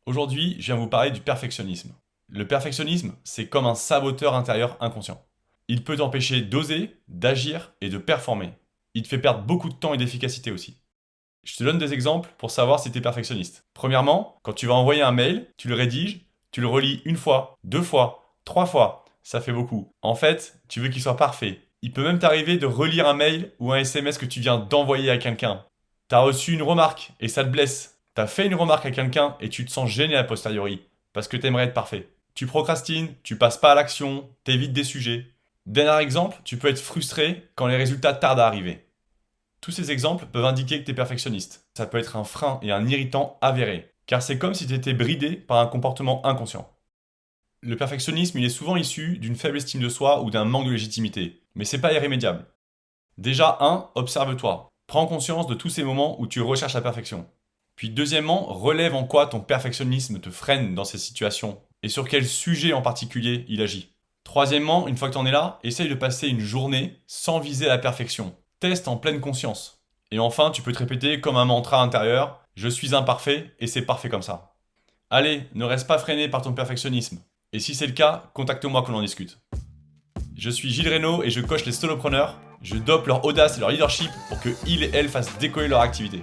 Aujourd'hui, je viens vous parler du perfectionnisme. Le perfectionnisme, c'est comme un saboteur intérieur inconscient. Il peut t'empêcher d'oser, d'agir et de performer. Il te fait perdre beaucoup de temps et d'efficacité aussi. Je te donne des exemples pour savoir si tu es perfectionniste. Premièrement, quand tu vas envoyer un mail, tu le rédiges, tu le relis une fois, deux fois, trois fois. Ça fait beaucoup. En fait, tu veux qu'il soit parfait. Il peut même t'arriver de relire un mail ou un SMS que tu viens d'envoyer à quelqu'un. T'as reçu une remarque et ça te blesse. T'as fait une remarque à quelqu'un et tu te sens gêné a posteriori parce que t'aimerais être parfait. Tu procrastines, tu passes pas à l'action, t'évites des sujets. Dernier exemple, tu peux être frustré quand les résultats tardent à arriver. Tous ces exemples peuvent indiquer que tu es perfectionniste. Ça peut être un frein et un irritant avéré, car c'est comme si tu étais bridé par un comportement inconscient. Le perfectionnisme, il est souvent issu d'une faible estime de soi ou d'un manque de légitimité, mais c'est pas irrémédiable. Déjà, observe-toi. Prends conscience de tous ces moments où tu recherches la perfection. Puis deuxièmement, relève en quoi ton perfectionnisme te freine dans ces situations, et sur quel sujet en particulier il agit. Troisièmement, une fois que tu en es là, essaye de passer une journée sans viser la perfection. Teste en pleine conscience. Et enfin, tu peux te répéter comme un mantra intérieur, je suis imparfait et c'est parfait comme ça. Allez, ne reste pas freiné par ton perfectionnisme. Et si c'est le cas, contacte-moi qu'on en discute. Je suis Gilles Reynaud et je coach les solopreneurs. Je dope leur audace et leur leadership pour que ils et elles fassent décoller leur activité.